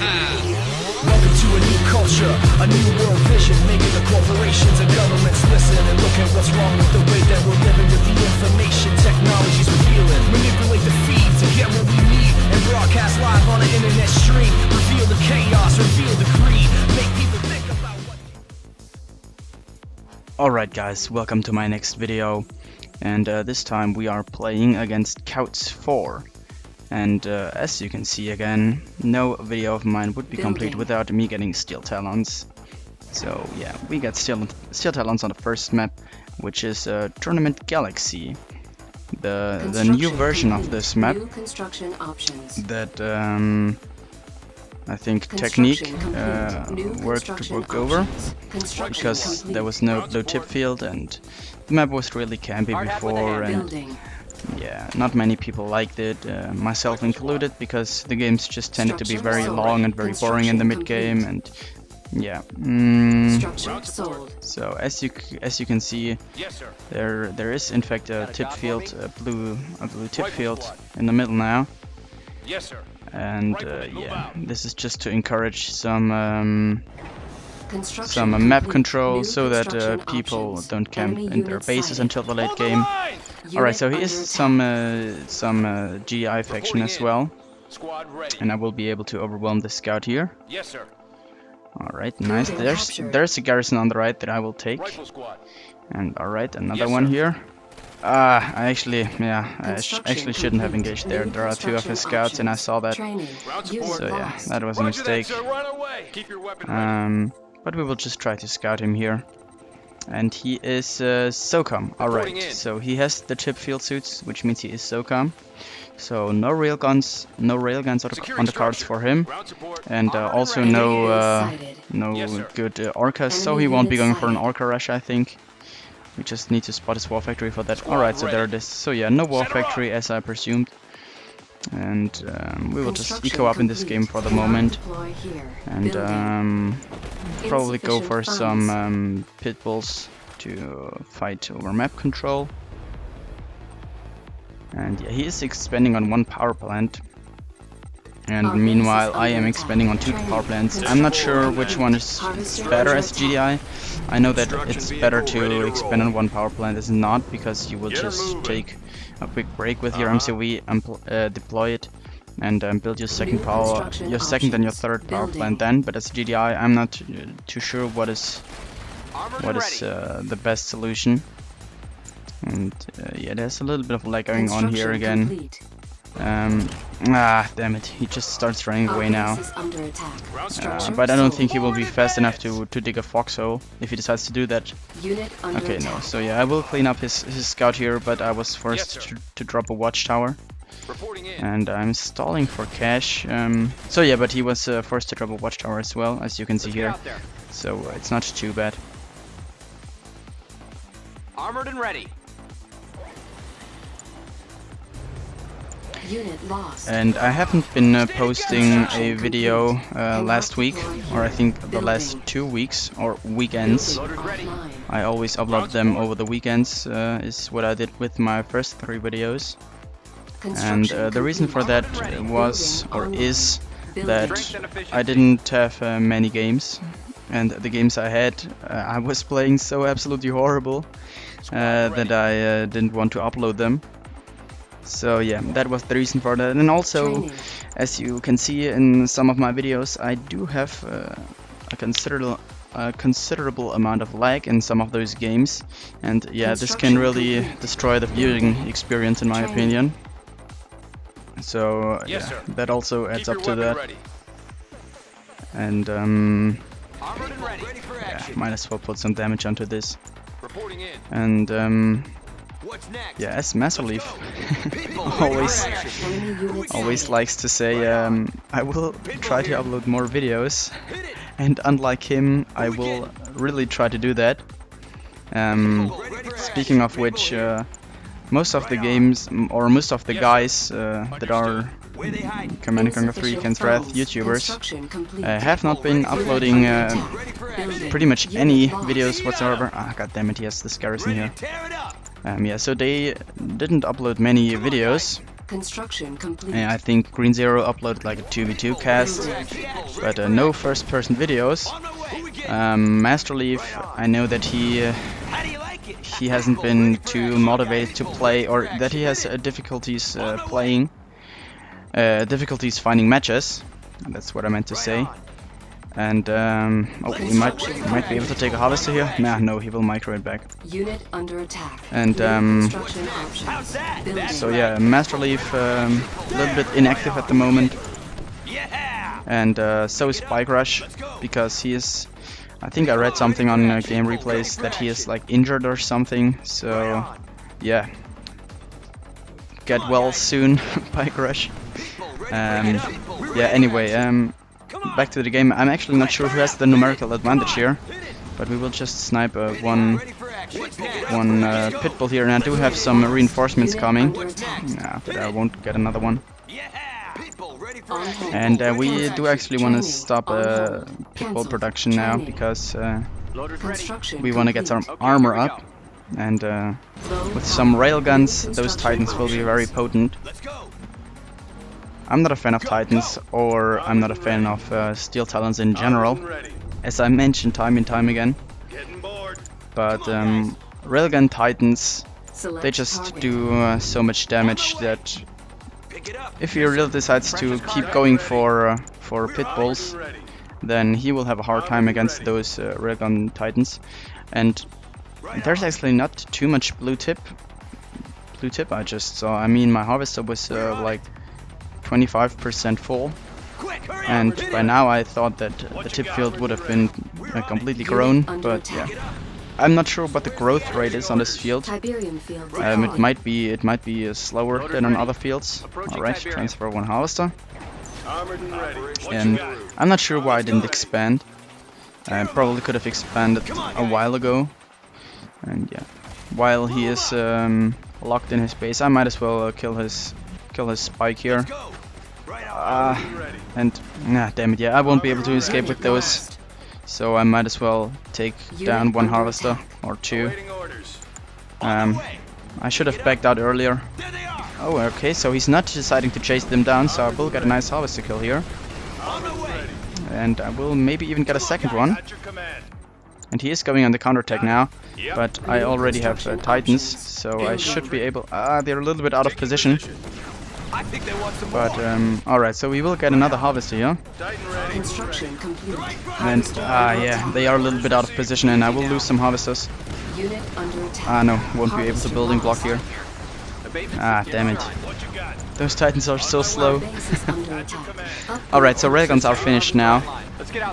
Welcome to a new culture, a new world vision, making the corporations and governments listen and look at what's wrong with the way that we're living with the information technology's revealing. Manipulate the feed to get what we need and broadcast live on an internet stream. Reveal the chaos, reveal the greed, make people think about what... Alright guys, welcome to my next video, and this time we are playing against Kauz-IV. And as you can see again, no video of mine would be complete without me getting steel talons. So yeah, we got steel talons on the first map, which is Tournament Galaxy. The new version of this map that I think Technique worked over, because there was no blue tip field and the map was really campy before, and yeah, not many people liked it, myself included, because the games just tended to be very long and very boring in the mid game, and yeah. So as you can see, there is in fact a tip field, a blue tip field in the middle now. Yes, sir. And yeah, this is just to encourage some map control so that people don't camp in their bases until the late game. Alright, so here's some GI faction as well, and I will be able to overwhelm the scout here. Yes, sir. Alright, nice. There's a garrison on the right that I will take. And alright, another one here. I actually shouldn't have engaged there. There are two of his scouts and I saw that. So yeah, that was a mistake. But we will just try to scout him here. And he is SOCOM. Alright, so he has the chip field suits, which means he is SOCOM. So no railguns on the cards for him. And also no good orcas, so he won't be going for an orca rush, I think. We just need to spot his war factory for that. Alright, so there it is. So yeah, no war factory as I presumed. And we will just eco up in this game for the moment. And probably go for some pit bulls to fight over map control. And yeah, he is expanding on one power plant. And meanwhile, I am expanding on two power plants. I'm not sure which one is better as GDI. I know that it's better to expand on one power plant is not, because you will just take a quick break with your MCV, deploy it, and build your second and your third power plant then. But as GDI, I'm not too sure what is the best solution. And yeah, there's a little bit of lag going on here again. Damn it, he just starts running away now. But I don't think he will be fast enough to dig a foxhole if he decides to do that. Okay, no, so yeah, I will clean up his scout here, but I was forced to drop a watchtower. And I'm stalling for cash. So yeah, but he was forced to drop a watchtower as well, as you can see here. So it's not too bad. Armored and ready. And I haven't been posting a video last week, or I think the last 2 weeks, or weekends. I always upload them over the weekends, is what I did with my first 3 videos. And the reason for that is that I didn't have many games, and the games I had, I was playing so absolutely horrible that I didn't want to upload them. So yeah, that was the reason for that. And also, as you can see in some of my videos, I do have a considerable amount of lag in some of those games, and yeah, this can really destroy the viewing experience in my opinion. So yeah, that also adds up to that. And yeah, might as well put some damage onto this. And yeah, as Masterleaf always likes to say, I will try to upload more videos, and unlike him, I will really try to do that. Speaking of which, most of the games, or most of the guys that are Command & Conquer 3 Kane's Wrath YouTubers have not been uploading pretty much any videos whatsoever. Ah, goddammit, it, he has this garrison here. Yeah, so they didn't upload many videos, Construction complete. I think Green Zero uploaded like a 2v2 cast, but no first-person videos. Master Leaf, I know that he hasn't been too motivated to play, or that he has difficulties playing, difficulties finding matches. That's what I meant to say. And oh, we might be able to take a harvester here. Nah, no, he will micro it back. Unit under attack. And Construction options. Building. so yeah, Master Leaf a little bit inactive at the moment. And so is Spike Rush, because he is, I think I read something on game replays that he is like injured or something. So yeah, get well soon, Spike Rush. Yeah, anyway, back to the game. I'm actually not sure who has the numerical advantage here, but we will just snipe one pitbull here, and I do have some reinforcements coming. Nah, but I won't get another one. And we do actually want to stop pitbull production now, because we want to get some armor up, and with some railguns, those Titans will be very potent. I'm not a fan of Titans, or I'm not a fan of Steel Talons in general, as I mentioned time and time again. But Railgun Titans, they just do so much damage that if he really decides to keep going for Pitbulls, then he will have a hard time against those Railgun Titans. And there's actually not too much blue tip I just saw. I mean, my harvester was like 25% full, and by now I thought that the tip field would have been completely grown, but yeah, I'm not sure what the growth rate is on this field. It might be slower than on other fields. Alright, transfer one harvester, and I'm not sure why I didn't expand. I probably could have expanded a while ago, and yeah, while he is locked in his base, I might as well kill his spike here. And nah, damn it, yeah, I won't be able to escape with those, so I might as well take down one harvester or two. I should have backed out earlier. Oh, okay, so he's not deciding to chase them down, so I will get a nice harvester kill here. And I will maybe even get a second one. And he is going on the counterattack now, but I already have Titans, so I should be able... they're a little bit out of position. But, alright, so we will get another harvester here. Construction complete. And, yeah, they are a little bit out of position, and I will lose some harvesters. Unit under attack. No, won't be able to building block here. Damn it. Those Titans are so slow. Alright, so railguns are finished now.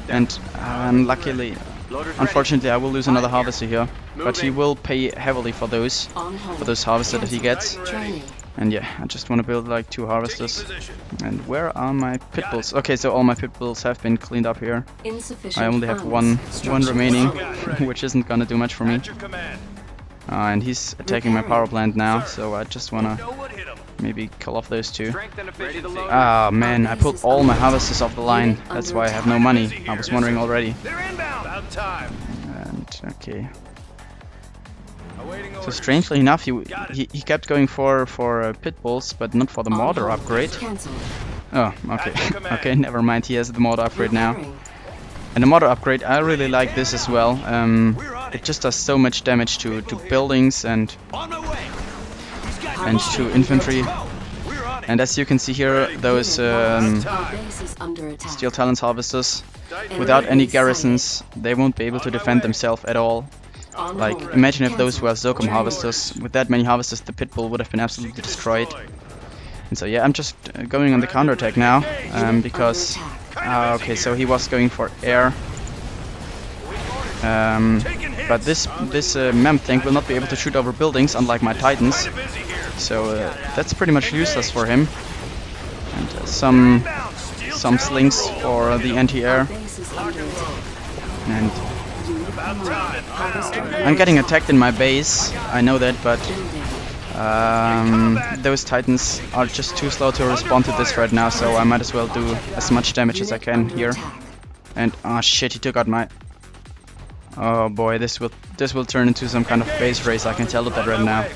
And, unluckily... Unfortunately, I will lose another harvester here, but he will pay heavily for those harvesters that he gets. And yeah, I just want to build like 2 harvesters. And where are my pitbulls? Okay, so all my pitbulls have been cleaned up here. I only have one remaining, which isn't gonna do much for me. And he's attacking my power plant now, so I just wanna maybe kill off those 2. Man, I pulled all my harvesters off the line. That's why I have no money. I was wondering already. And okay. So strangely enough, he kept going for pitbulls, but not for the mortar upgrade. Oh, okay. Okay, never mind. He has the mortar upgrade now. And the mortar upgrade, I really like this as well. It just does so much damage to buildings and to infantry. And as you can see here, those Steel Talons harvesters, without any garrisons, they won't be able to defend themselves at all. Like, imagine if those were Zircom harvesters. With that many harvesters, the pitbull would have been absolutely destroyed. And so yeah, I'm just going on the counterattack now, because... okay, so he was going for air. But this mammoth tank will not be able to shoot over buildings, unlike my Titans. So that's pretty much useless for him. And some slings for the anti-air. And I'm getting attacked in my base, I know that, but those Titans are just too slow to respond to this right now, so I might as well do as much damage as I can here. And oh shit, he took out my... Oh boy, this will turn into some kind of base race, I can tell it that right now.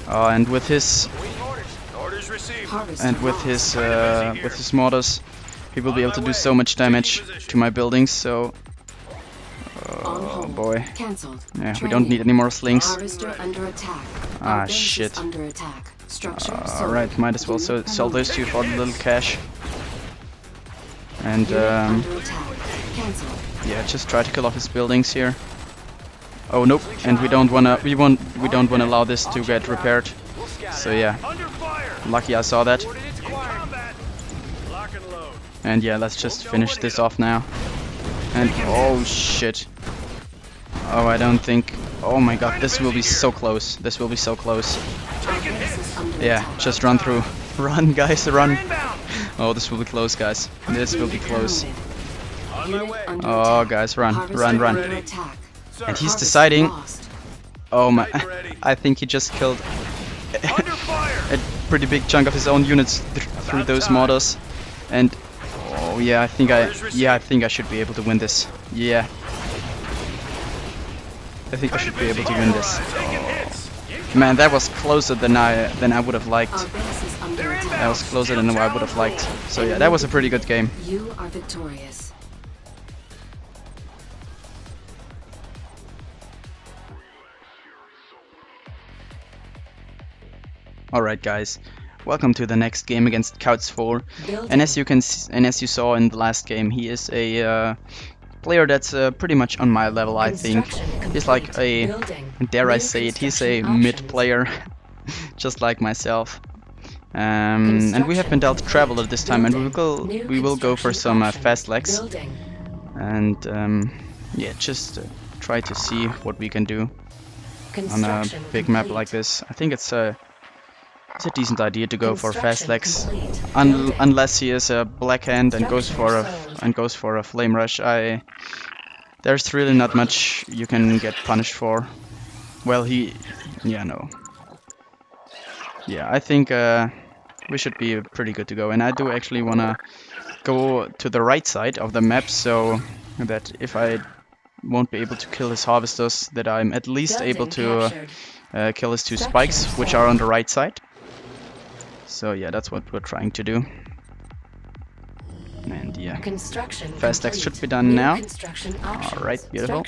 Oh, and with his and with his mortars, he will be able to do so much damage to my buildings. So, oh boy, Cancelled. yeah, we don't need any more slings. Harvester under attack. Ah, Our base is shit. under attack. Structure sold. Alright, might as well sell those two for the little cash. And Unit under attack. Cancelled. yeah, just try to kill off his buildings here. Oh nope, and we don't wanna allow this to get repaired. So yeah, lucky I saw that. And yeah, let's just finish this off now. And oh shit. Oh, I don't think. Oh my god, this will be so close. This will be so close. Our base is under Yeah, attack. just run through. Run, guys, run. Oh, this will be close, guys. This will be close. Unit under Oh, attack. guys, run, Harvester run, run. under attack. And he's Harvester deciding. lost. Oh my, I think he just killed a pretty big chunk of his own units through those mortars. And oh yeah, I think I should be able to win this. Yeah. I think I should be able to win this. Oh. Man, that was closer than I would have liked. Our base is under attack. That was closer than I would have liked. So yeah, that was a pretty good game. You are victorious. Alright guys, welcome to the next game against Kauz-IV. Building. And as you saw in the last game, he is a player that's pretty much on my level, I think. He's like a, dare I say it, he's a mid player, just like myself. And we have been dealt Traveler this time, and we will go for some fast legs. And yeah, just try to see what we can do on a big map like this. I think it's a decent idea to go for fast legs, unless he is a black hand and goes for a flame rush. There's really not much you can get punished for. Well, no. Yeah, I think we should be pretty good to go, and I do actually wanna go to the right side of the map so that if I won't be able to kill his harvesters, that I'm at least able to kill his two spikes, which are on the right side. So yeah, that's what we're trying to do. And yeah, fast legs should be done now. Alright, beautiful.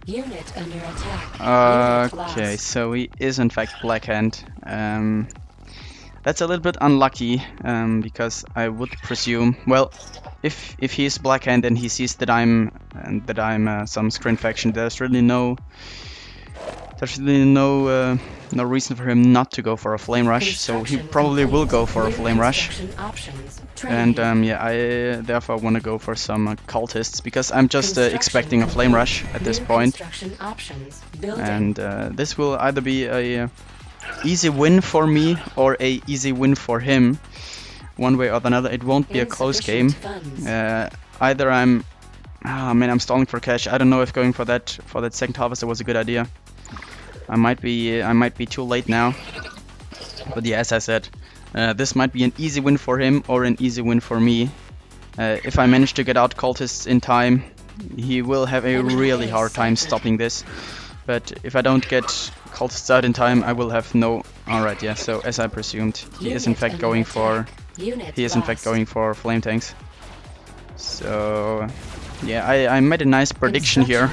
Unit under attack. Okay, so he is in fact blackhand. That's a little bit unlucky, because I would presume, well, if he is blackhand and he sees that I'm some screen faction, there's really no reason for him not to go for a flame rush, so he probably will go for a flame rush. And yeah, I therefore want to go for some cultists, because I'm just expecting a flame rush at this point. And this will either be a easy win for me or a easy win for him. One way or another, it won't be a close game. Either I'm stalling for cash. I don't know if going for that second harvester was a good idea. I might be too late now. But yeah, as I said, this might be an easy win for him or an easy win for me. If I manage to get out cultists in time, he will have a really hard time stopping this. But if I don't get cultists out in time, I will have no. Alright, yeah. So as I presumed, he is in fact going for flame tanks. So yeah, I made a nice prediction here.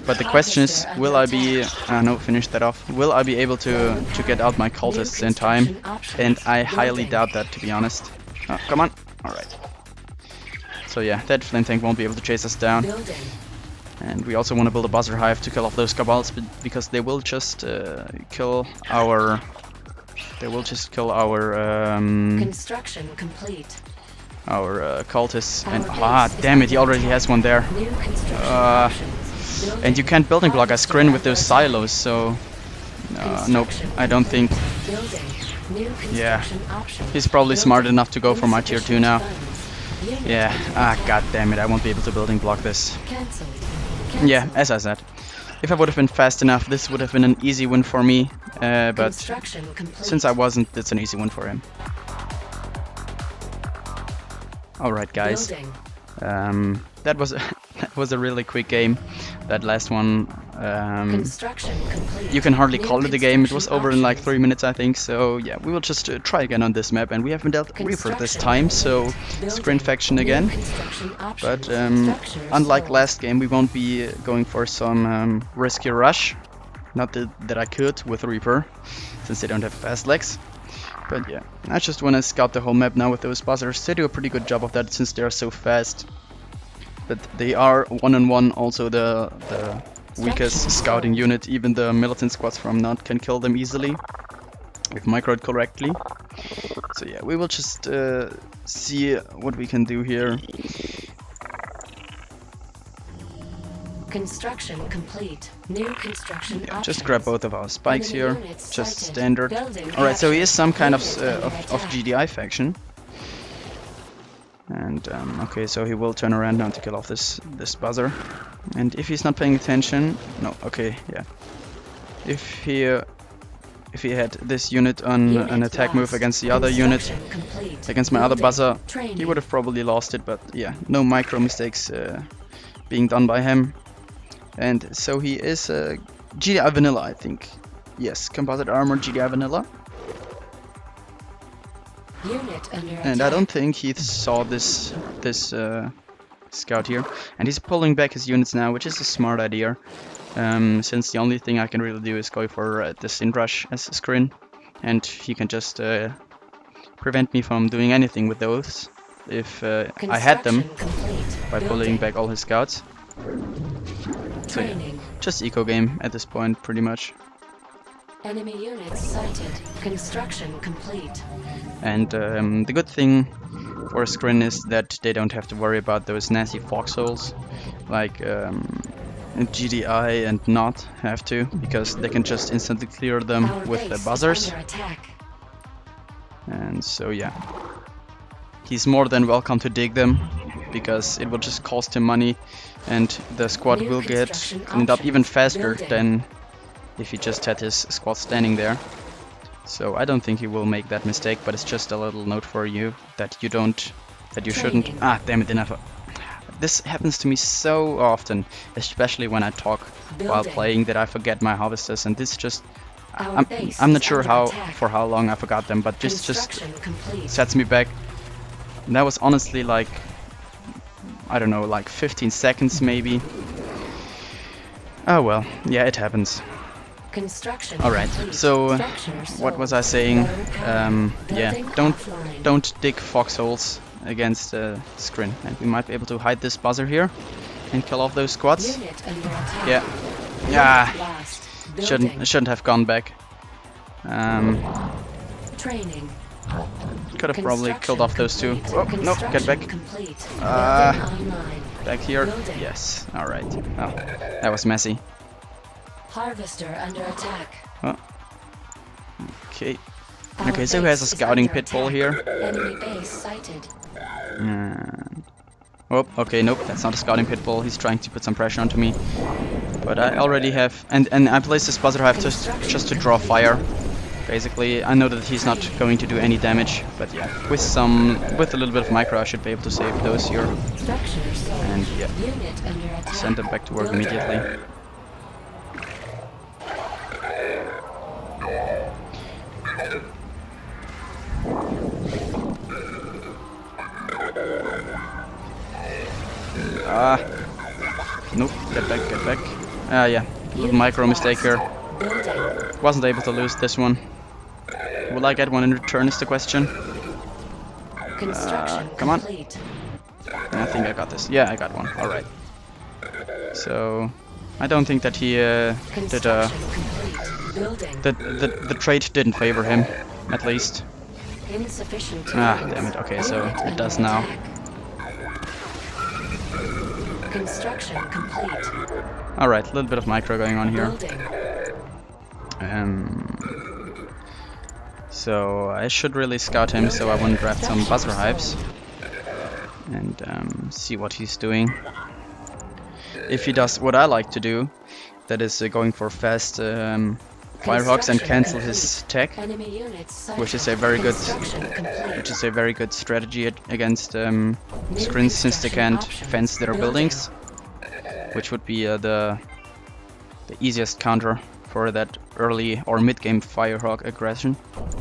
But the question is, will I be... no, finish that off. Will I be able to get out my cultists in time? And I highly doubt that, to be honest. Oh, come on. Alright. So yeah, that flame tank won't be able to chase us down. And we also want to build a buzzer hive to kill off those cabals, because they will just kill our... Construction complete. Our cultists. And damn it, he already has one there. And you can't building block a screen with those silos, so nope, I don't think. Yeah, he's probably smart enough to go for my tier 2 now. Yeah, god damn it, I won't be able to building block this. Yeah, as I said, if I would have been fast enough, this would have been an easy win for me, but since I wasn't, it's an easy win for him. Alright guys, that was a really quick game. That last one Construction complete. you can hardly New call it a game. It was construction over in like options. 3 minutes, I think. So yeah, we will just try again on this map, and we haven't dealt Reaper this Construction time, so complete. Screen Building. faction New again. construction But options. Structure unlike sold. last game, we won't be going for some risky rush. Not that I could with Reaper, since they don't have fast legs. But yeah, I just want to scout the whole map now with those buzzers. They do a pretty good job of that since they are so fast. But they are one-on-one also the weakest scouting unit. Even the militant squads from Nod can kill them easily if microed correctly. So yeah, we will just see what we can do here. Construction complete. New construction Yeah, options. just grab both of our spikes Enemy here, units just sighted. standard. Building Alright, so he is some kind of captured. Unit under of attack. GDI faction. And okay, so he will turn around now to kill off this buzzer. And if he's not paying attention, no, okay, yeah. If he had this unit on Unit an attack move lost. against the other unit, Construction complete. against my other Building. buzzer, Training. he would have probably lost it. But yeah, no micro mistakes being done by him. And so he is GDI vanilla, I think. Yes, composite armor GDI vanilla. Unit under And I attack. don't think he saw this scout here, and he's pulling back his units now, which is a smart idea. Since the only thing I can really do is go for the Sin Rush as a screen, and he can just prevent me from doing anything with those if I had them Construction complete. by pulling Building. back all his scouts. So yeah, Training. just eco game at this point, pretty much. Enemy units sighted. Construction complete. And the good thing for Scrin is that they don't have to worry about those nasty foxholes like GDI and Not have to, because they can just instantly clear them Our with the base is buzzers. under attack. And so yeah, he's more than welcome to dig them, because it will just cost him money, and the squad New will get construction cleaned up even options. faster Building. than if he just had his squad standing there. So I don't think he will make that mistake, but it's just a little note for you that you shouldn't. Training. Ah, damn it, enough. This happens to me so often, especially when I talk while Building. playing, that I forget my harvesters, and this just Our base I'm not is sure under how attack. for how long I forgot them, but just Construction complete. sets me back. And that was honestly like, I don't know, like 15 seconds maybe. Oh well, yeah, it happens. Construction Alright, complete. so Structure what was sold. I saying? Load power. Yeah, Building don't offline. dig foxholes against Scrin, and we might be able to hide this buzzer here and kill off those squads. Unit under attack. Yeah, Unit yeah, lost. Building. shouldn't have gone back. Training. Could have probably killed off those two. Construction Oh, no, complete. get back. Construction complete. Ah. Building online. Back here. Building. Yes, alright. Oh, that was messy. Harvester under attack. Okay. Our Okay, so he has a base is scouting under pit bull attack. here. Enemy base sighted. And... Oh, okay, nope, that's not a scouting pit bull. He's trying to put some pressure onto me. But I already have... And I placed this buzzer hive just to draw fire. Basically, I know that he's not going to do any damage, but yeah, with a little bit of micro, I should be able to save those here. Structure sold. And yeah, Unit under attack. send them back to work Building. immediately. Ah, nope, get back. Ah, yeah, little micro mistake here. Building. Wasn't able to lose this one. Will I get one in return is the question. Construction come on. complete. And I think I got this. Yeah, I got one. Alright. So, I don't think that he did Construction complete. Building. the trade didn't favor him, at least. Insufficient. Ah, tools. damn it. Okay, so Unit it under does now. attack. Construction complete. Alright, a little bit of micro going on here. Building. So I should really scout him so I wouldn't draft some buzzer hives and see what he's doing. If he does what I like to do, that is going for fast firehawks and cancel his tech, Enemy units sighted. which is a very good Construction complete. strategy against screens, since they can't fence their buildings, which would be the the easiest counter for that early or mid-game Firehawk aggression.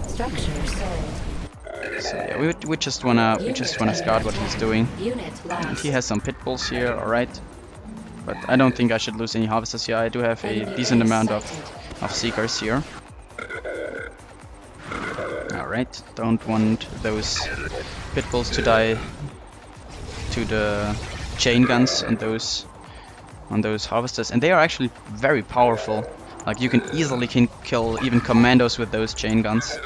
Structure sold. So yeah, we just wanna scout what he's doing. Unit And lost. he has some pit bulls here, alright. But I don't think I should lose any harvesters here. I do have a Enemy decent base amount sighted. of seekers here. Alright, don't want those pit bulls to die to the chain guns and on those harvesters. And they are actually very powerful. Like you can easily kill even commandos with those chain guns.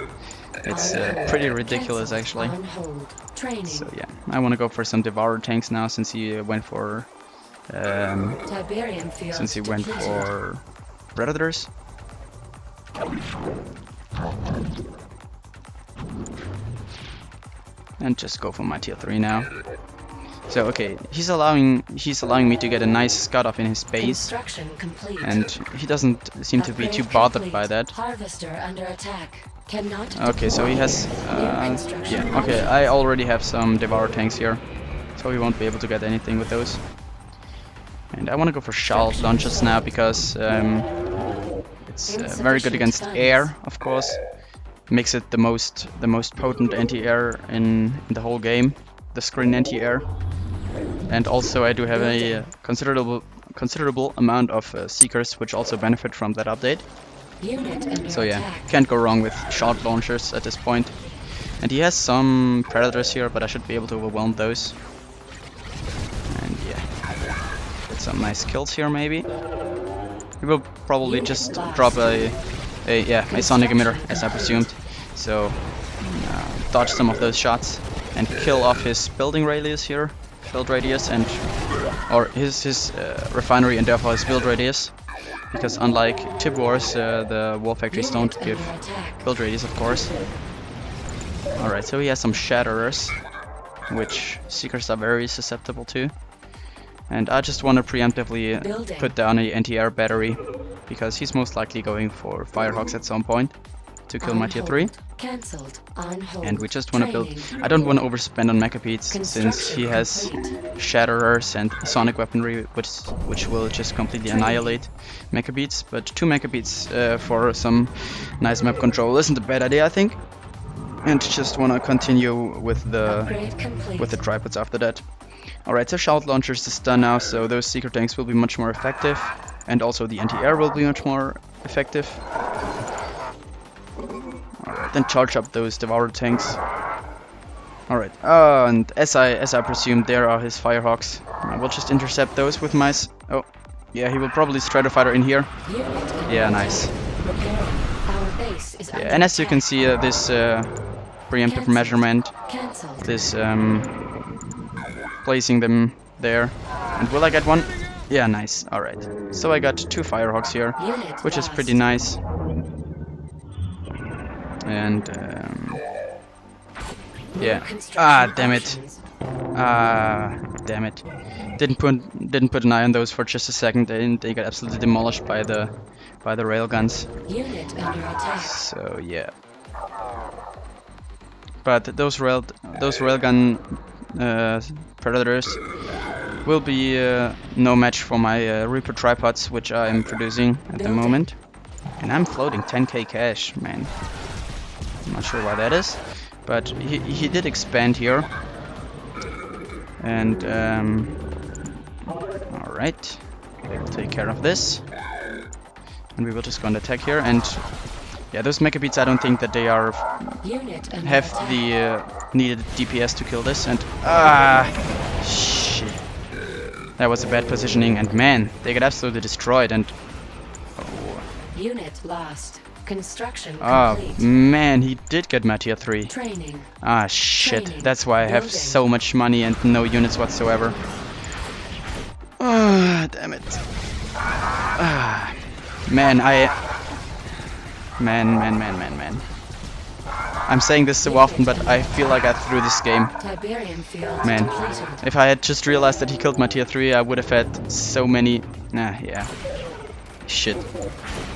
It's pretty ridiculous actually. On hold. Training. So yeah, I want to go for some Devourer tanks now since he went for Tiberium field depleted. Predators. And just go for my tier 3 now. So okay, he's allowing me to get a nice scout off in his base, Construction complete. and he doesn't seem to be too Upgrade bothered complete. by that. Harvester under attack. Cannot Okay, so he has yeah, okay, I already have some Devourer tanks here, so he won't be able to get anything with those. And I want to go for Shalt launchers now because it's very good against air, of course. Makes it the most potent anti-air in the whole game, the screen anti-air. And also I do have a considerable amount of seekers, which also benefit from that update. Unit under So yeah, attack. can't go wrong with Shalt launchers at this point. And he has some predators here, but I should be able to overwhelm those. And yeah, get some nice kills here maybe. We will probably just drop a sonic emitter as I presumed. So dodge some of those shots and kill off his building radius here, build radius, and or his refinery and therefore his build radius. Because unlike Tib Wars, the war factories don't Unit give under attack. build radius, of course. Alright, so he has some Shatterers, which Seekers are very susceptible to. And I just want to preemptively Building. put down a anti-air battery, because he's most likely going for Firehawks at some point to kill my tier 3. Cancelled. On hold. And we just want to build... Training. I don't want to overspend on Mechabeats, since he has Construction Shatterers and Sonic Weaponry, which will just completely annihilate Mechabeats. But 2 Mechabeats for some nice map control isn't a bad idea, I think. And just want to continue with the Upgrade complete. tripods after that. Alright, so Shout Launchers is done now, so those Seeker tanks will be much more effective. And also the anti-air will be much more effective. Alright, then charge up those Devourer tanks. Alright, and as I presumed, there are his Firehawks. I will just intercept those with my... Oh, yeah, he will probably Stratofighter in here. Unit under Yeah, attack. nice. Repairing. Our base is under Yeah, and as you can attack. see, this preemptive Cancelled. measurement, Cancelled. this placing them there. And will I get one? Yeah, nice. Alright. So I got 2 Firehawks here, Unit which is lost. pretty nice. And New yeah. construction Ah, damn it. options. Damn it. Didn't put an eye on those for just a second. They got absolutely demolished by the railguns. Unit under attack. So yeah. But those railgun predators will be no match for my Reaper tripods, which I'm producing at the Building. moment. And I'm floating 10k cash, man. I'm not sure why that is, but he did expand here. And all right, they will take care of this, and we will just go and attack here. And yeah, those Mechabeats, I don't think that they are Unit under have attack. the needed DPS to kill this. And shit, that was a bad positioning. And man, they get absolutely destroyed. And Unit lost. Construction oh complete. man, he did get my tier 3. Training. Ah shit, Training. that's why I have Building. so much money and no units whatsoever. Ah, damn it. Ah, man, man. I'm saying this so often, but I feel like I threw this game. Tiberium field Man, depleted. if I had just realized that he killed my tier 3, I would have had so many... yeah. Shit.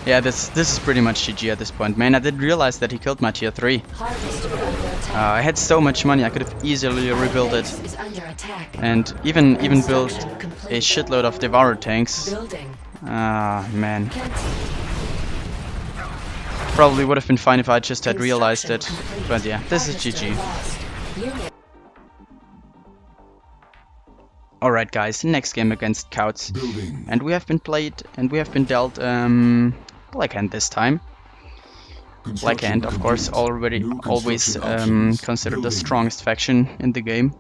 Yeah, this is pretty much GG at this point. Man, I didn't realize that he killed my tier 3. Harvester under attack. I had so much money, I could have easily rebuilt it. Base is under attack. And even build Construction a complete. shitload of Devourer tanks. Building. Ah, man. Cancelled. Probably would have been fine if I just had realized it. Construction complete. But yeah, this is Harvester GG. lost. Unit Alright guys, next game against Kauz. Building. And we have been dealt Blackhand this time. Blackhand, of course, always considered the strongest faction in the game.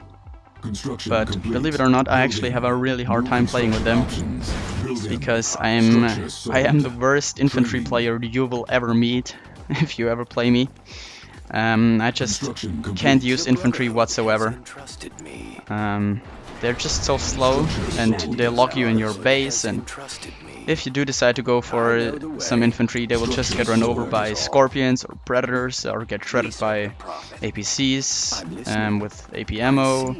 But believe it or not, I actually have a really hard time playing with them, because I am the worst infantry player you will ever meet if you ever play me. I just can't use infantry whatsoever. They're just so slow, and they lock you in your base, and if you do decide to go for some infantry, they will just get run over by scorpions or predators, or get shredded by APCs with AP ammo.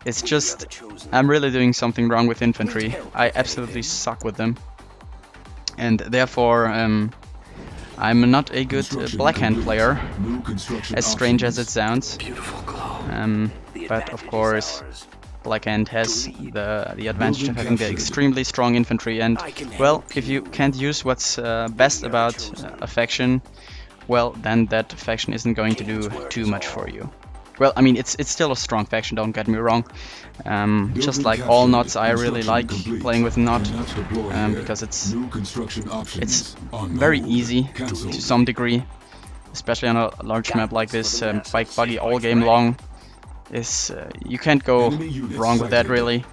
It's just, I'm really doing something wrong with infantry. I absolutely suck with them. And therefore, I'm not a good Blackhand player, as strange as it sounds. But of course, Blackhand has the advantage of having the extremely strong infantry, and well, if you can't use what's best about a faction, well, then that faction isn't going to do too much for you. Well, I mean, it's still a strong faction, don't get me wrong. Just like all knots, I really like playing with knot, because it's very easy to some degree, especially on a large map like this. Bike buggy all game long is you can't go wrong with that really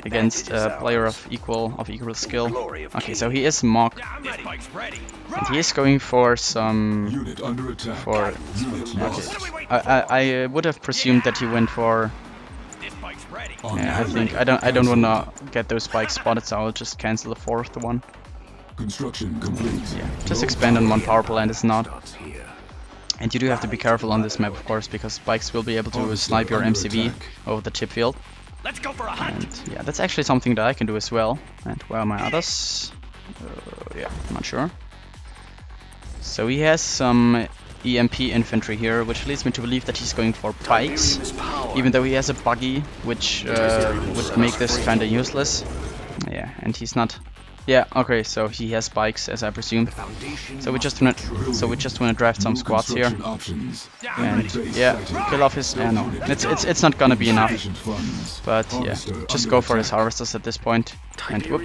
against a player of equal skill. Okay, so he is mock, and he is going for some okay. I would have presumed that he went for. Yeah, I don't wanna get those spikes spotted, so I'll just cancel the fourth one. Construction complete. Yeah, just expand on one power plant is not. And you do have to be careful on this map, of course, because spikes will be able to snipe your MCV over the chip field. Let's go for a hunt. And yeah, that's actually something that I can do as well. And where are my others? Yeah, I'm not sure. So he has some EMP infantry here, which leads me to believe that he's going for pikes, even though he has a buggy, which would make this kinda useless. Yeah, and he's not. Yeah, okay, so he has spikes, as I presume. So we just wanna draft some squads here, and yeah, kill off his. Yeah, no, it's not gonna be enough. But yeah, just go for his harvesters at this point. And whoop,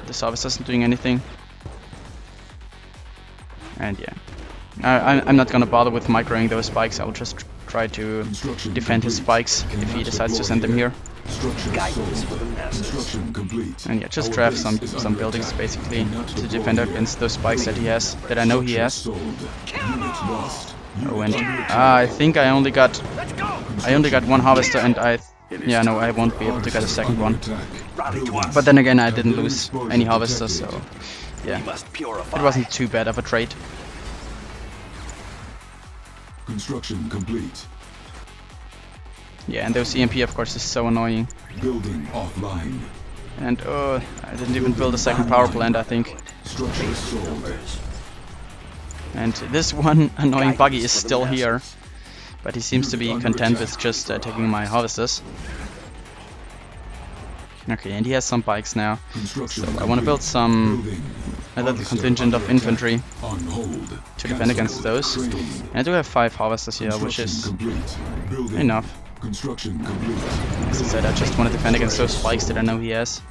this harvester isn't doing anything. And yeah, I'm not gonna bother with microing those spikes. I'll just try to defend his spikes if he decides to send them here. And yeah, just draft some buildings basically to defend against those spikes that he has, that I know he has. Oh, and I think I only got one harvester, and I won't be able to get a second one. But then again, I didn't lose any harvesters, so yeah, it wasn't too bad of a trade. Construction complete. Yeah, and those EMP, of course, is so annoying. Building offline. And I didn't even build a second power plant, I think. Structure sold. And this one annoying buggy is still here, but he seems to be content with just taking my harvesters. Okay, and he has some bikes now, so I want to build a little contingent of infantry to defend against those. And I do have 5 harvesters here, which is enough. As I said, I just want to defend against those spikes that I know he has,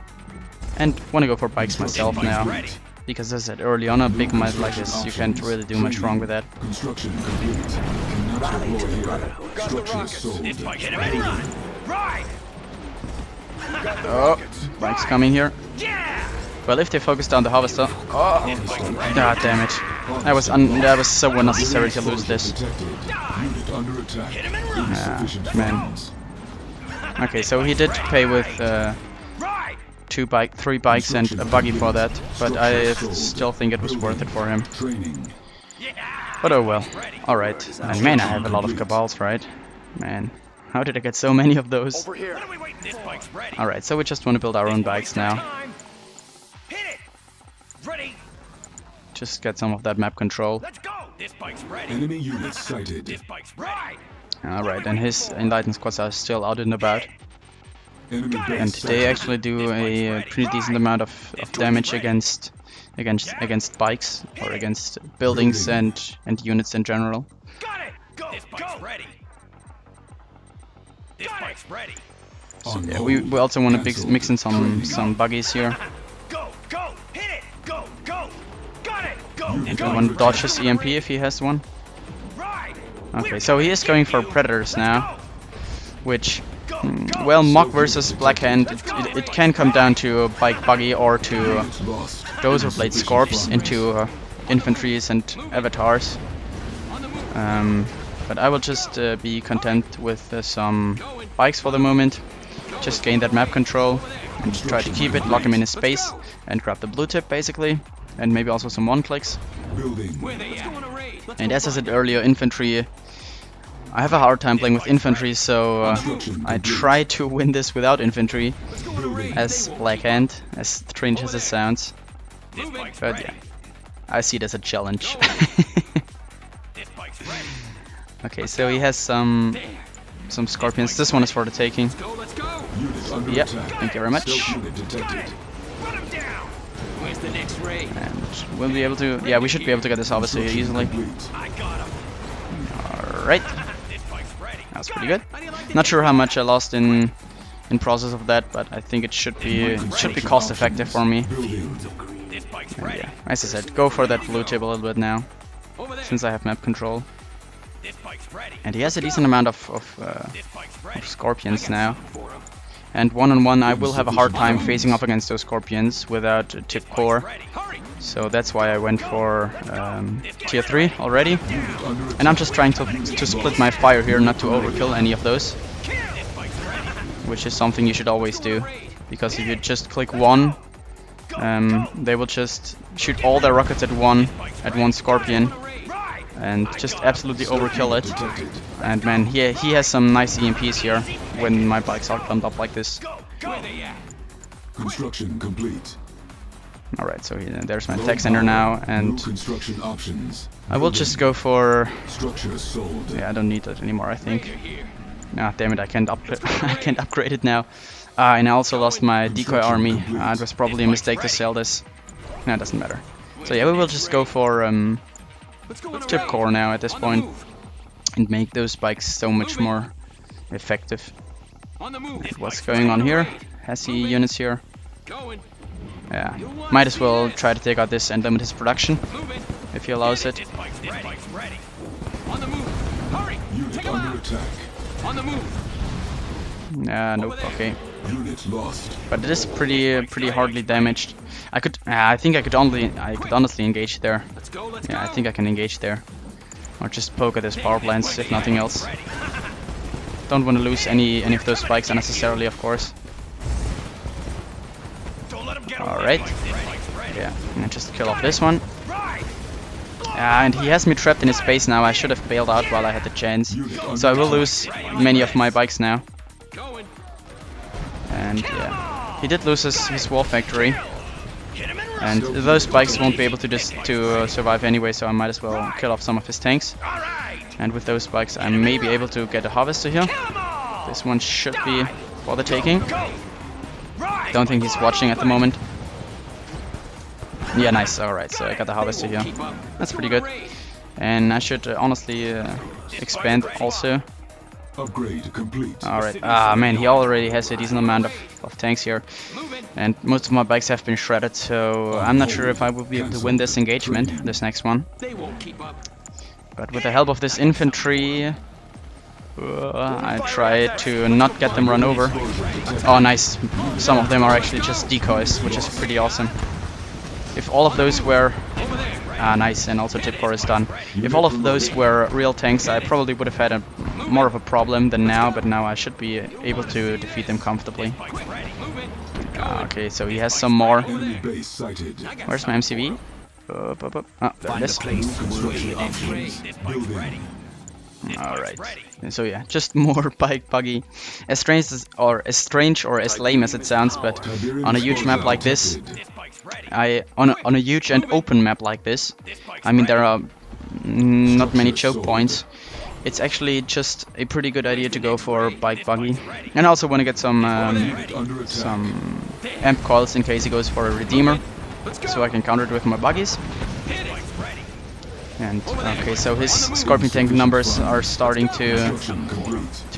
and want to go for bikes myself now, because as I said early on, a big map like this, you can't really do much wrong with that. Construction complete. Rally to the Brotherhood. Structure sold. Right. Oh, bikes coming here. Well, if they focus down the harvester. Oh, god damn it! That was so unnecessary to lose this. Man. Okay, so he did pay with 3 bikes and a buggy for that, but I still think it was worth it for him. But oh well. Alright. And man, I have a lot of cabals, right? Man, how did I get so many of those? Alright, so we just want to build our own bikes now. Just get some of that map control. Enemy units sighted. Alright, and his enlightened squads are still out and about. Enemy base and they sighted. actually do a pretty decent amount of damage against bikes or against buildings and units in general. Got it. Go. This bike's ready. This bike's ready. On Yeah, hold. we also want to Cancel. mix in Training some buggies here. Go. Go. Hit it. Go. Go. Got it. Go. And Go. we want to dodge his EMP if he has one. Ride. Okay, so he is going for predators now, which, well, Mock versus Blackhand, it can come down to a bike buggy or to Unit lost. Dozer Blade Scorps into infantries and avatars. But I will just be content with some bikes for the moment. Just gain that map control and try to keep it, lock him in his space, and grab the blue tip basically, and maybe also some one-clicks. Building. And as I said earlier, infantry, I have a hard time playing with infantry, so I try to win this without infantry, as Blackhand, as strange as it sounds. But yeah, I see it as a challenge. This bike's ready. Okay, so he has some scorpions. This one is for the taking. Unit under Yep, attack. thank you very much. Stealth unit detected. Run him down. Where's the next raid? And we'll be able to, yeah, we should be able to get this harvester here easily. Complete. I got him. Alright, This bike's ready. that's pretty good. Not sure how much I lost in process of that, but I think it should be cost effective for me. Building. This bike's And ready. yeah, as I said, go for that blue tip a little bit now, since I have map control. This bike's ready. And he has a decent amount This bike's ready. of scorpions now. And one-on-one I will have a hard time facing up against those scorpions without a tip core. Ready. Hurry. So that's why I went for tier 3 already. Unit under attack. And I'm just trying to split my fire here, not to overkill any of those, Kill. This bike's ready. which is something you should always do. Because if you just click one, they will just shoot all their rockets at one scorpion Ride. and just absolutely overkill it. Detected. And man, he has some nice EMPs here when my bikes are bumped up like this. Go. Go. Construction complete. Alright, so there's my tech center now, No and construction options. I will just go for... Structure sold. Yeah, I don't need that anymore, I think. Ah, damn it, I can't I can't upgrade it now. And I also lost my decoy army. It was probably a mistake to sell this. No, it doesn't matter. So yeah, we will just go for tip core now at this point, and make those bikes so much more effective. On the move. What's going on here? Has he units here? Going. Yeah, might as well try to take out this and limit his production, Moving. if he allows it. This bike's ready. On the move. Hurry. Unit under attack. On the move. Nope, okay. Unit lost. But it is pretty hardly damaged. I think I could honestly engage there. Let's go. Let's Yeah, I go. think I can engage there. Or just poke at his power plants, if nothing else. Don't want to lose any of those spikes unnecessarily, of course. Don't let him get Alright. away. This bike's ready. Yeah, and just kill off this one. Ride. And he has me trapped in his space now. I should have bailed out while I had the chance. So I will lose many of my bikes now. Going. And yeah, he did lose his wall factory. Hit him and run. And those bikes won't be able to survive anyway, so I might as well kill off some of his tanks. All right. And with those bikes I may be able to get a harvester here. Kill 'em all. This one should be for the taking. Go. Ride. Don't think he's watching at the moment. Yeah, nice. Alright, so I got the harvester here. Keep up. That's pretty good. And I should honestly expand also. Upgrade complete. Alright. Ah, man, he already has a decent amount of tanks here. Moving. And most of my bikes have been shredded, so I'm not sure if I will be able to win this engagement, this next one. They won't keep up. But with the help of this infantry, I try to not get them run over. Oh, nice. Some of them are actually just decoys, which is pretty awesome. If all of those were... Ah, nice, and also tip core is done. If all of those were real tanks, I probably would have had more of a problem than now, but now I should be able to defeat them comfortably. Okay, so he has some more. Enemy base sighted. Where's my MCV? Oh, there it is. Construction options. Building. Alright. So yeah, just more bike buggy. As strange or as lame as it sounds, but on a huge map like this, on a huge and open map like this, I mean there are not many choke points. it's actually just a pretty good idea to go for bike buggy. And I also want to get some amp coils in case he goes for a redeemer, so I can counter it with my buggies. And okay, so his Scorpion tank numbers are starting to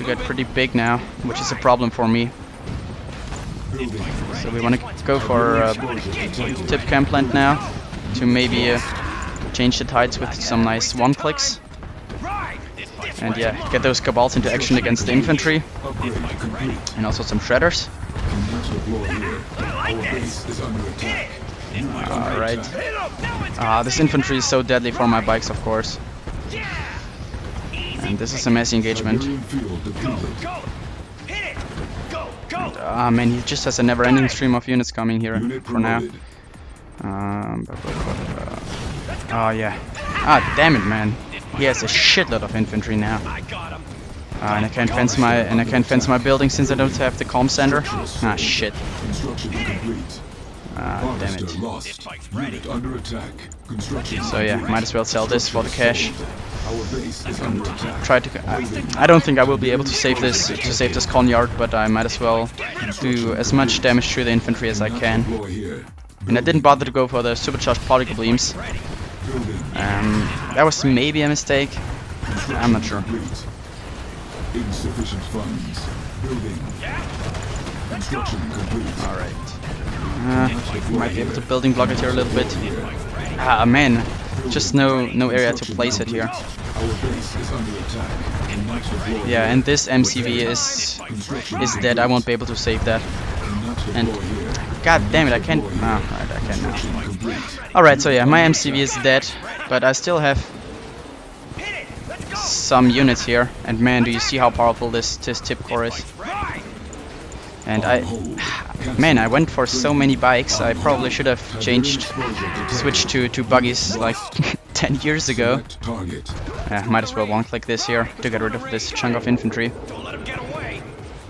get pretty big now, which is a problem for me. So we want to go for tip cam plant now to maybe change the tides with some nice one clicks. And yeah, get those Cabals into action against the infantry. And also some shredders. Alright. This infantry is so deadly for my bikes, of course. And this is a messy engagement. Ah man, he just has a never-ending stream of units coming here for now. Oh yeah. Ah damn it, man. He has a shitload of infantry now. And I can't fence my building since I don't have the comm center. Ah shit. Ah damn it. So yeah, might as well sell this for the cash. And try to. I don't think I will be able to save this con yard, but I might as well do as much damage to the infantry as I can. And I didn't bother to go for the supercharged particle beams. That was maybe a mistake. I'm not sure. Insufficient funds. Building. Construction complete. Alright. Might be able to building block it here a little bit. Ah man, just no area to place it here. Yeah, and this MCV is dead. I won't be able to save that. And god damn it, I can't. Ah, right, I can now. Alright, so yeah, my MCV is dead, but I still have some units here. And man, do you see how powerful this tip core is? And I went for so many bikes. I probably should have switched to buggies like 10 years ago. Yeah, might as well one-click this here to get rid of this chunk of infantry.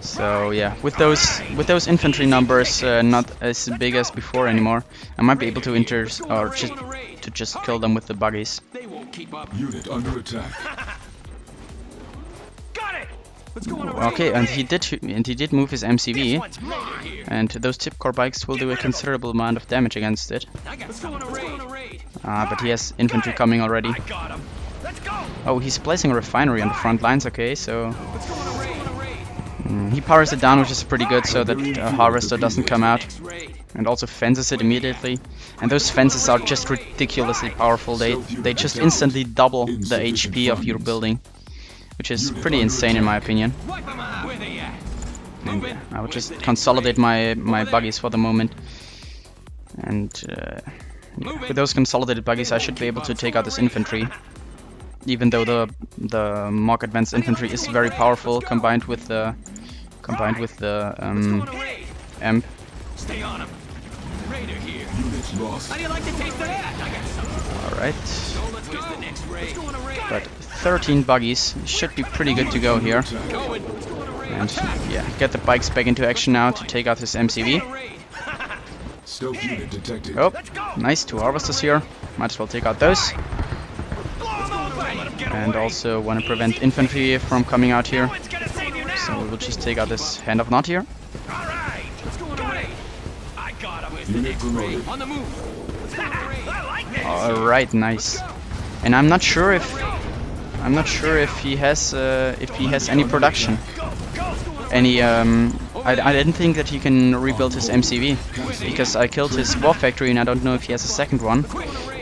So yeah, with those infantry numbers not as big as before anymore, I might be able to just kill them with the buggies. Unit under attack. Okay, and he did move his MCV, and those tip core bikes will do a considerable amount of damage against it. But he has infantry coming already. Oh, he's placing a refinery on the front lines. Okay, so he powers it down, which is pretty good, so that Harvester doesn't come out, and also fences it immediately. And those fences are just ridiculously powerful. They just instantly double the HP of your building, which is pretty insane in my opinion. And I would just consolidate my buggies for the moment. And with those consolidated buggies I should be able to take out this infantry. Even though the Mock Advanced Infantry is very powerful combined with the amp. Stay on him. Raider here. Lost. How do you like the taste of that? Alright. So let's go. The next raid. But 13 buggies should be pretty good to go here. And yeah, get the bikes back into action now to take out his MCV. Stealth unit detected. Oh, nice, 2 harvesters here. Might as well take out those. And also want to prevent infantry from coming out here. So we will just take out this Hand of Nod here. Unit promoted. On the move. Alright, nice. And I'm not sure if he has any production. I didn't think that he can rebuild his MCV because I killed his war factory and I don't know if he has a second one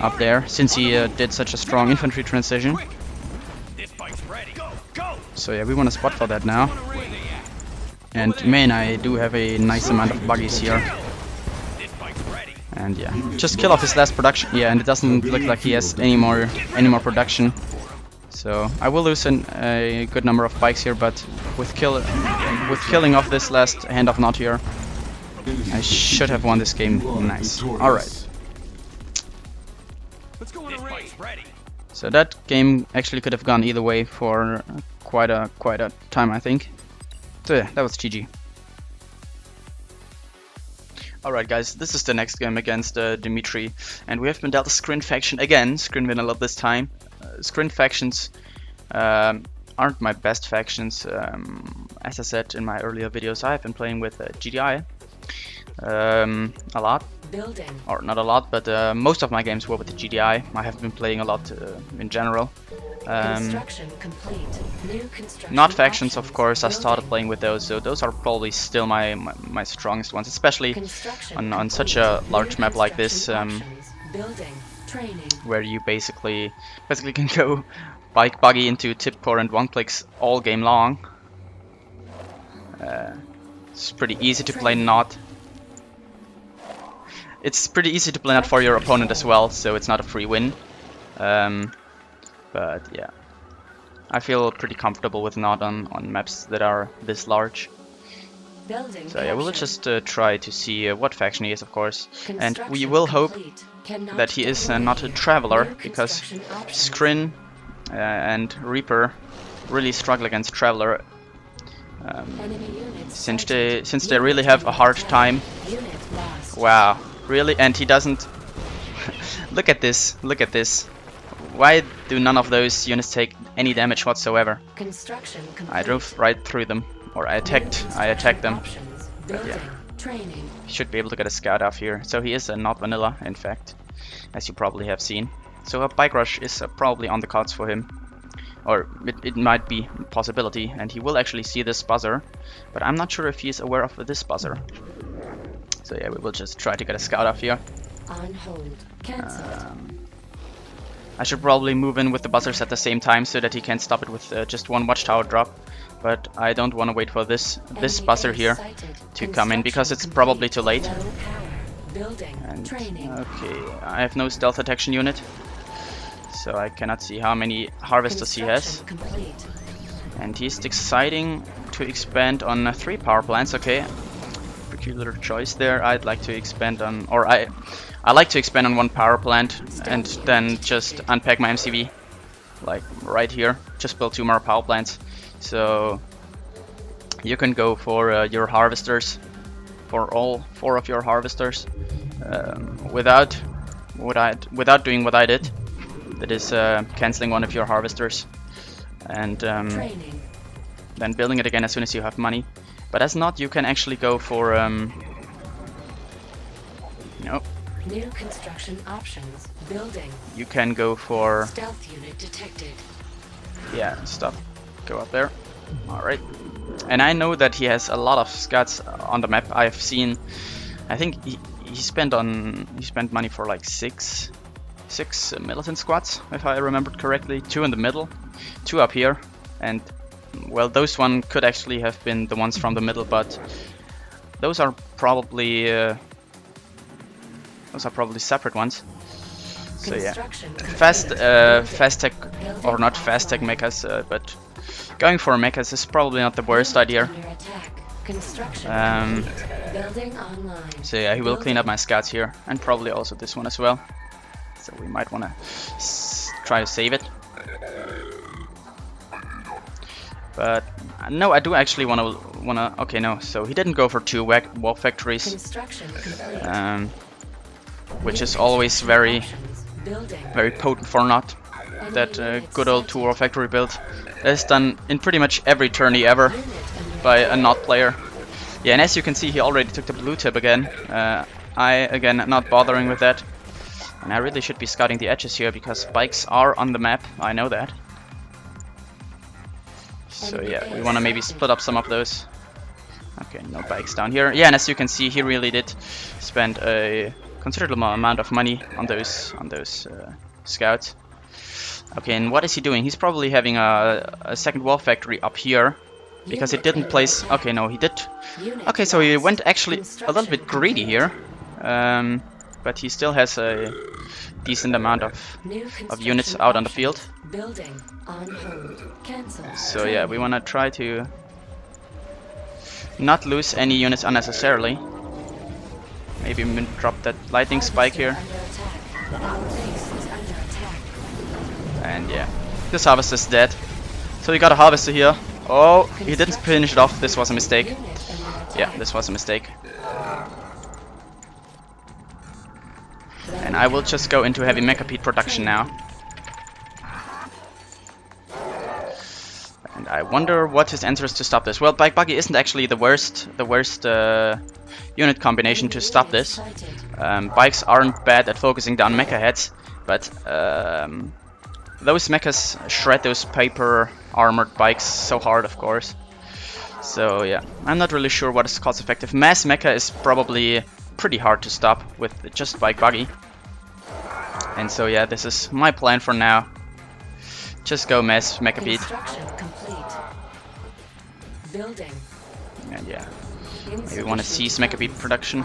up there since he did such a strong infantry transition. So yeah, we want a spot for that now. And man, I do have a nice amount of buggies here. And yeah, just kill off his last production. Yeah, and it doesn't look like he has any more production. So I will lose a good number of bikes here, but with killing off this last Hand of Nod here, I should have won this game. Nice. All right. So that game actually could have gone either way for quite a time, I think. So yeah, that was GG. Alright guys, this is the next game against Dimitery, and we have been dealt a Scrin faction again, Scrin win a lot this time. Scrin factions aren't my best factions. As I said in my earlier videos, I've been playing with GDI a lot. Building. Or not a lot, but most of my games were with the GDI. I have been playing a lot in general. Construction complete. New construction Not factions, of options. course. I started Building. playing with those, so those are probably still my strongest ones, especially Construction on such complete. a large New map like this, construction options. Building. Training. where you basically can go bike buggy into tip core and one clicks all game long. It's pretty easy to play not. It's pretty easy to play not for your opponent as well, so it's not a free win. But yeah, I feel pretty comfortable with not on maps that are this large. Building. So yeah, we'll action. just try to see what faction he is, of course, and we Construction will hope complete. Cannot that he is deploy. not a traveler, New because construction options. Scrin and Reaper really struggle against Traveler, Enemy units since sighted. they really have a hard time. Unit lost. Wow, really? And he doesn't. Look at this! Look at this! Why do none of those units take any damage whatsoever? Construction complete. I drove right through them, or I attacked them. Options. But Building. yeah. Training. He should be able to get a scout off here. So he is not vanilla, in fact, as you probably have seen. So a bike rush is probably on the cards for him. Or it might be a possibility, and he will actually see this buzzer. But I'm not sure if he is aware of this buzzer. So yeah, we will just try to get a scout off here. On hold. Cancelled. I should probably move in with the buzzers at the same time so that he can stop it with just one watchtower drop. But I don't want to wait for this Enemy buzzer base here sighted. to come in, because it's Construction probably too complete. late. Low power. Building. And Training. okay, I have no stealth detection unit, so I cannot see how many harvesters he has. Construction complete. And he's deciding to expand on 3 power plants. Okay, peculiar choice there. I'd like to expand on, or I like to expand on 1 power plant and then just unpack my MCV, like right here. Just build 2 more power plants. So you can go for your harvesters, for all 4 of your harvesters, without doing what I did. That is canceling 1 of your harvesters and Training. then building it again as soon as you have money. But as not, you can actually go for no, New construction options. Building. you can go for, Stealth unit detected. yeah, stuff. Go up there. All right. And I know that he has a lot of scouts on the map. I've seen. I think he spent money for like six militant squads, if I remembered correctly. 2 in the middle, 2 up here, and well, those one could actually have been the ones from the middle, but those are probably separate ones. So yeah, Construction fast tech, or not fast tech mechas, but going for mechas is probably not the worst idea. under attack. Construction Um, complete. Building online. So yeah, he will clean up my scouts here, and probably also this one as well. So we might want to try to save it. But no, I do actually wanna. Okay, no. So he didn't go for 2 wall factories, Construction complete. which New is always very options. Building. potent for not. That good old 2 wall factory build that is done in pretty much every tourney ever Unit under by a not player. Yeah, and as you can see, he already took the blue tip again. I again not bothering with that. And I really should be scouting the edges here, because bikes are on the map. I know that. So yeah, we want to maybe split up some of those. Okay, no bikes down here. Yeah, and as you can see, he really did spend a considerable amount of money on those scouts. Okay, and what is he doing? He's probably having a second wall factory up here, because he didn't place. Okay, no, he did. Unit Okay, so he lost. went actually a little bit greedy here, but he still has a decent amount of New units construction out on the options. field. Building on hold. Cancel. So yeah, we want to try to not lose any units unnecessarily. Maybe drop that lightning spike here, Under attack. Our base is under attack. and yeah, this harvester is dead. So we got a harvester here. Oh, he didn't finish it off. This was a mistake. Unit under attack. Yeah, this was a mistake. And I will just go into heavy mechapede production now. I wonder what his answer is to stop this. Well, Bike Buggy isn't actually the worst unit combination to stop this. Bikes aren't bad at focusing down mecha heads, but those mechas shred those paper armored bikes so hard, of course. So yeah, I'm not really sure what is cost effective. Mass mecha is probably pretty hard to stop with just Bike Buggy. And so yeah, this is my plan for now. Just go mass mecha beat. Construction complete. Building. And yeah, maybe want to cease mecha beat production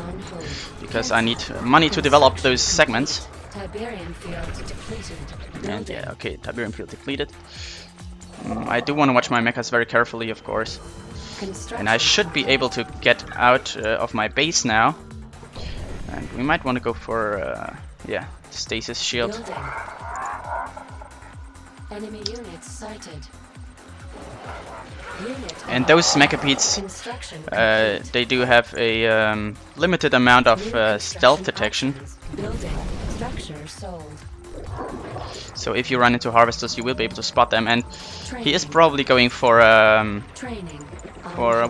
because I need money to develop those segments. Tiberium field depleted. And yeah, okay, Tiberium field depleted. I do want to watch my mechas very carefully, of course. And I should be able to get out of my base now. And we might want to go for, yeah, stasis shield. Building. Enemy units sighted. Unit And those mecha beats, construction complete. they do have a limited amount of stealth detection. Building. Structure sold. So if you run into harvesters, you will be able to spot them. And Training. he is probably going for Training.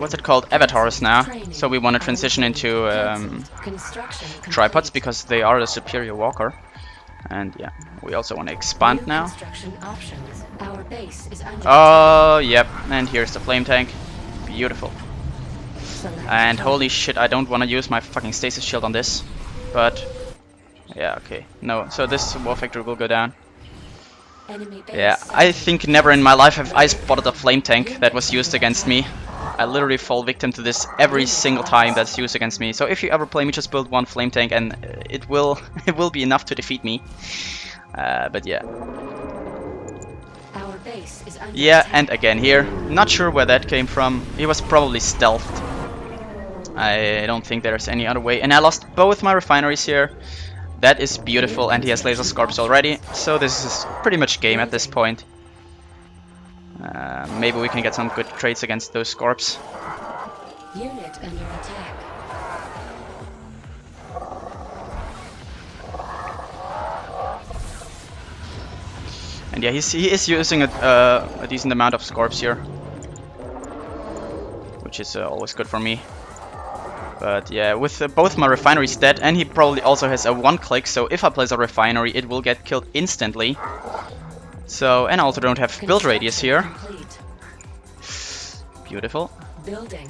what's it called, avatars now. So we want to transition into Construction tripods complete. because they are the superior walker. And yeah, we also want to expand New now. Construction options. Our base is under Oh, yep, and here's the flame tank. Beautiful. select And target. holy shit, I don't want to use my fucking stasis shield on this. But yeah, okay. No, so this war factory will go down. Enemy base Yeah, I think never in my life have I spotted a flame tank that was used against me. I literally fall victim to this every single time that's used against me. So if you ever play me, just build one flame tank and it will be enough to defeat me. But yeah. Our base is under Yeah, attack. and again here, not sure where that came from. He was probably stealthed. I don't think there's any other way. And I lost both my refineries here. That is beautiful, and he has laser scorps already. So this is pretty much game at this point. Maybe we can get some good trades against those scorps. Unit under attack. And yeah, he is using a decent amount of scorps here, which is always good for me. But yeah, with both my refineries dead, and he probably also has a one-click, so if I place a refinery, it will get killed instantly. So, and I also don't have build radius here. Complete. Beautiful. Building.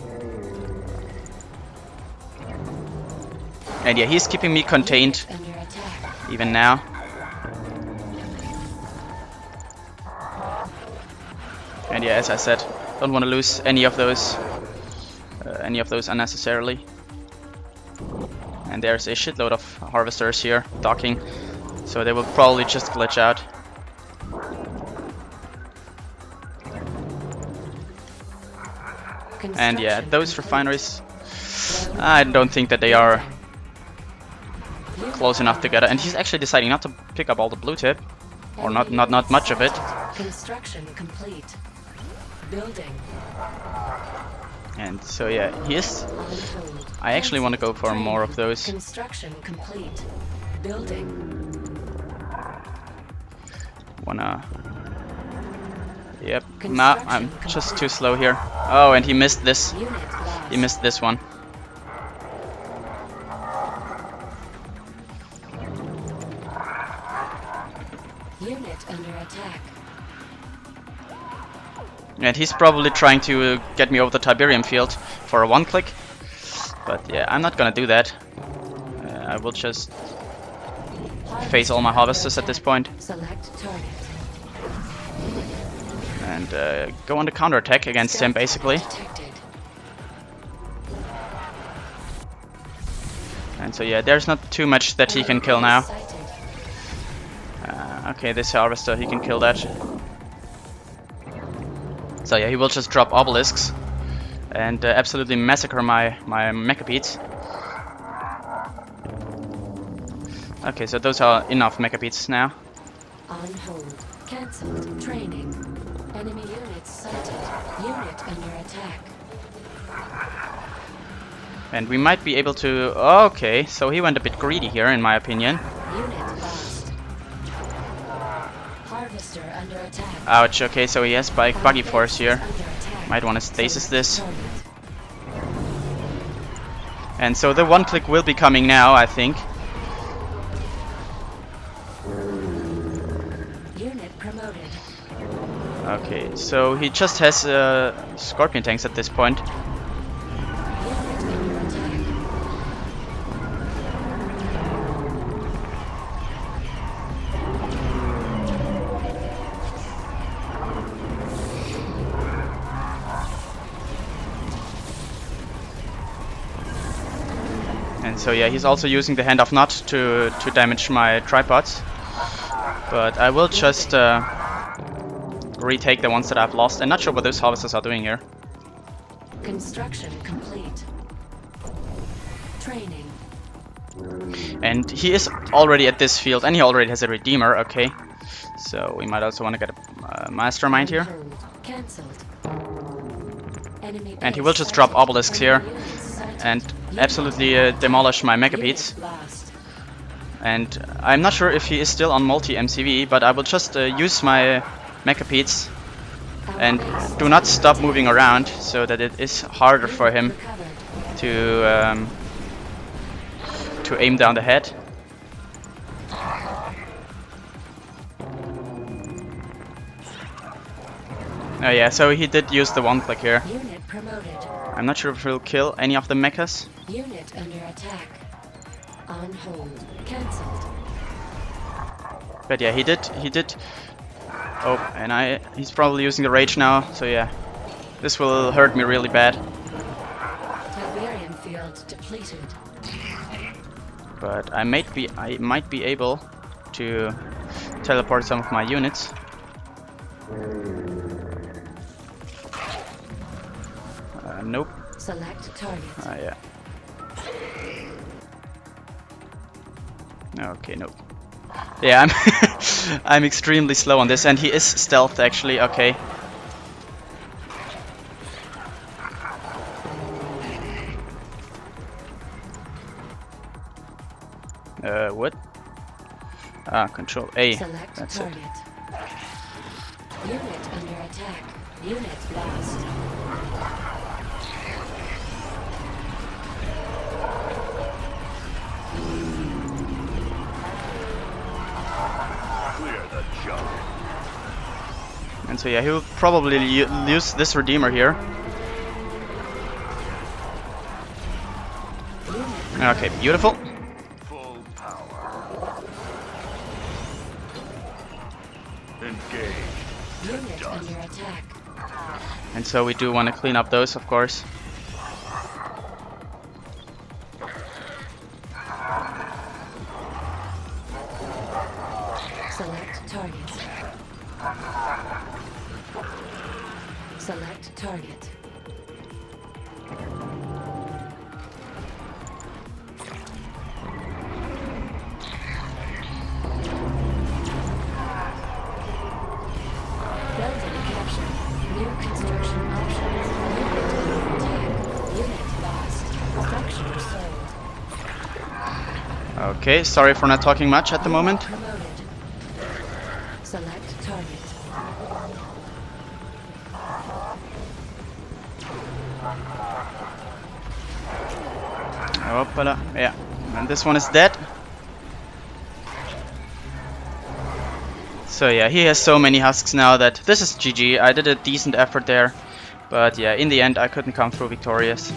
And yeah, he's keeping me contained Under attack. even now. And yeah, as I said, don't want to lose any of those unnecessarily. And there's a shitload of harvesters here docking, so they will probably just glitch out. And yeah, Construction those complete. refineries, I don't think that they are close enough together. And he's actually deciding not to pick up all the blue tip, or not much of it. Construction complete. Building. And so yeah, he is. On hold. I actually want to go for more of those. Construction complete. Building. Wanna. Yep. Nah, I'm just too slow here. Oh, and he missed this. Unit lost. He missed this one. Unit under attack. And he's probably trying to get me over the Tiberium field for a one-click. But yeah, I'm not gonna do that. I will just face all my harvesters at this point. Select target. And go on the counterattack against him, basically. Detected. And so yeah, there's not too much that he can kill now. Sighted. Okay, this harvester, he can kill that. So yeah, he will just drop obelisks and absolutely massacre my mecha beats. Okay, so those are enough mecha beats now. On hold. Cancelled. Training. Enemy units sighted. Unit under attack. And we might be able to... Okay, so he went a bit greedy here, in my opinion. Unit lost. Harvest booster under attack. Ouch, okay, so he has buggy force here. Under attack. Might want to stasis this. Target. And so the one click will be coming now, I think. Unit promoted. Okay, so he just has scorpion tanks at this point. Unit under attack. And so yeah, he's also using the hand of Nut to damage my tripods. But I will just retake the ones that I've lost. I'm not sure what those harvesters are doing here. Construction complete. Training. And he is already at this field, and he already has a Redeemer, okay. So we might also want to get a Mastermind here. Hold. Cancelled. Enemy And he base will just drop sighted. obelisks here Enemy units sighted. and Unit absolutely demolish my Mecha Beats. Unit lost. And I'm not sure if he is still on multi-MCV, but I will just use my Mecha Beats Our and base do not stop moving around so that it is harder for him recovered. to aim down the head. Oh yeah, so he did use the one click here. Unit promoted. I'm not sure if he'll kill any of the mechas. Unit under attack. On hold. Cancelled. But yeah, he did. Oh, and he's probably using the rage now, so yeah. This will hurt me really bad. Tiberium field depleted. But I might be able to teleport some of my units. Nope. Select target. Yeah. Okay, nope. Yeah, I'm I'm extremely slow on this, and he is stealthed actually. Okay. What? Ah, Control A. Select That's it. target. Unit under attack. Unit lost. Clear the junk. And so yeah, he'll probably use this Redeemer here. Okay, beautiful. Full power. Engage. Unit under attack. And so we do want to clean up those, of course. Select target. Select target. Building captured. New construction options. Unit under attack. Unit lost. Structure sold. Okay, sorry for not talking much at the moment. Promoted. Select target. Hoppala. Yeah, and this one is dead. So yeah, he has so many husks now that this is GG. I did a decent effort there, but yeah, in the end I couldn't come through victorious.